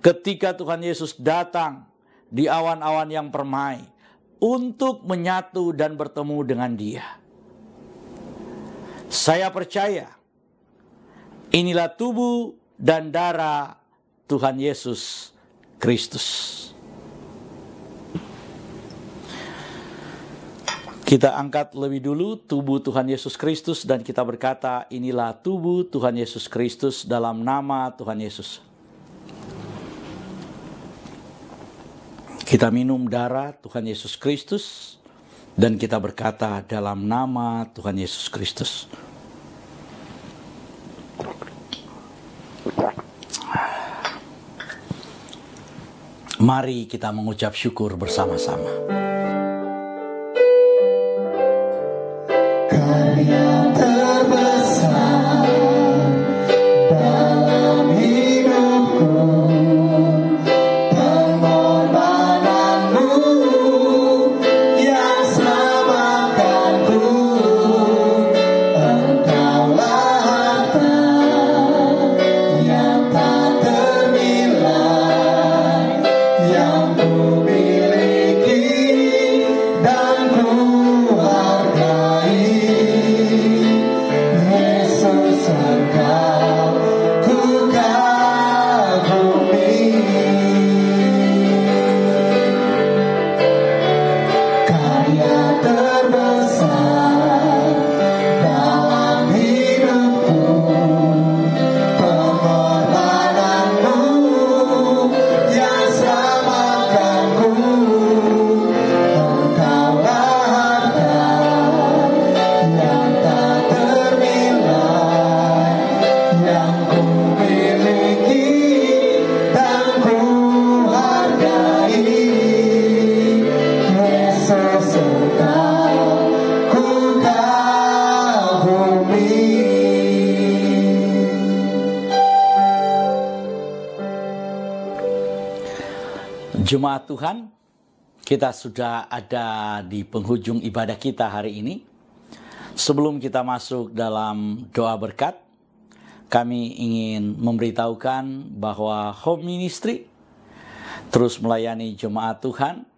ketika Tuhan Yesus datang di awan-awan yang permai untuk menyatu dan bertemu dengan Dia. Saya percaya inilah tubuh dan darah Tuhan Yesus Kristus. Kita angkat lebih dulu tubuh Tuhan Yesus Kristus dan kita berkata, inilah tubuh Tuhan Yesus Kristus dalam nama Tuhan Yesus. Kita minum darah Tuhan Yesus Kristus dan kita berkata dalam nama Tuhan Yesus Kristus. Mari kita mengucap syukur bersama-sama. Karya terbesar dalam hidupku, pengorbananmu yang selamatkanku. Engkaulah harta yang tak ternilai, yang ku miliki dan ku hargai. Yesus, Engkau ku kagumi. Karya terbesar dalam hidupku, pengorbananmu yang selamatkanku. Engkaulah harta yang tak ternilai, yang ku miliki dan ku hargai. Yesus, Engkau ku kagumi. Jemaat Tuhan, kita sudah ada di penghujung ibadah kita hari ini. Sebelum kita masuk dalam doa berkat, kami ingin memberitahukan bahwa Home Ministry terus melayani jemaat Tuhan.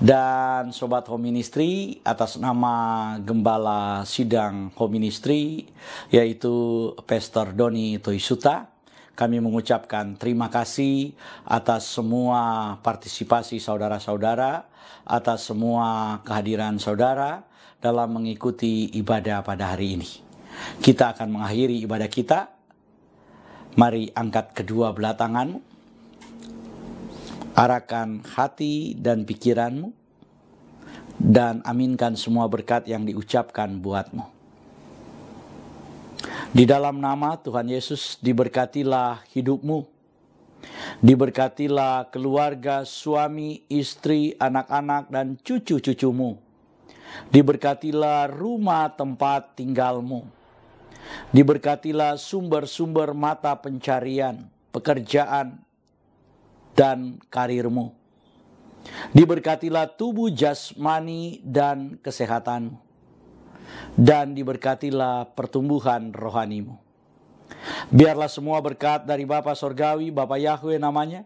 Dan Sobat Home Ministry, atas nama Gembala Sidang Home Ministry, yaitu Pastor Doni Toisuta, kami mengucapkan terima kasih atas semua partisipasi saudara-saudara, atas semua kehadiran saudara dalam mengikuti ibadah pada hari ini. Kita akan mengakhiri ibadah kita. Mari angkat kedua belah tanganmu. Arahkan hati dan pikiranmu, dan aminkan semua berkat yang diucapkan buatmu. Di dalam nama Tuhan Yesus, diberkatilah hidupmu, diberkatilah keluarga, suami, istri, anak-anak, dan cucu-cucumu. Diberkatilah rumah tempat tinggalmu, diberkatilah sumber-sumber mata pencarian, pekerjaan, dan karirmu. Diberkatilah tubuh jasmani dan kesehatanmu. Dan diberkatilah pertumbuhan rohanimu. Biarlah semua berkat dari Bapa Sorgawi, Bapa Yahweh namanya,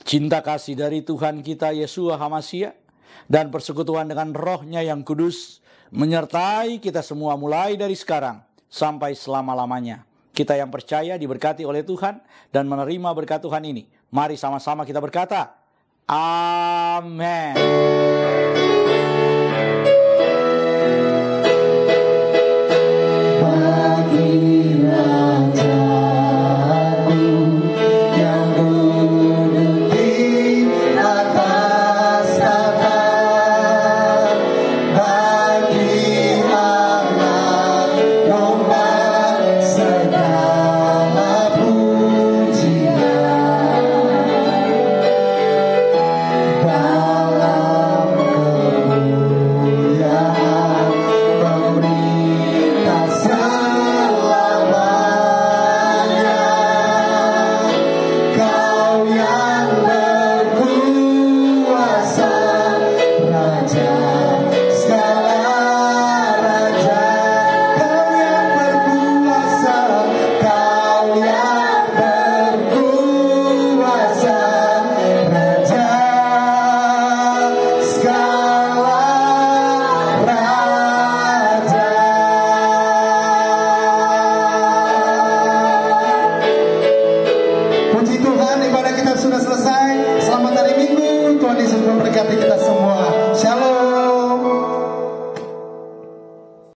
cinta kasih dari Tuhan kita Yeshua HaMashiach, dan persekutuan dengan Roh-Nya yang kudus, menyertai kita semua mulai dari sekarang sampai selama-lamanya. Kita yang percaya diberkati oleh Tuhan dan menerima berkat Tuhan ini. Mari sama-sama kita berkata, amin. Puji Tuhan, ibadah kita sudah selesai. Selamat hari Minggu. Tuhan Yesus memberkati kita semua.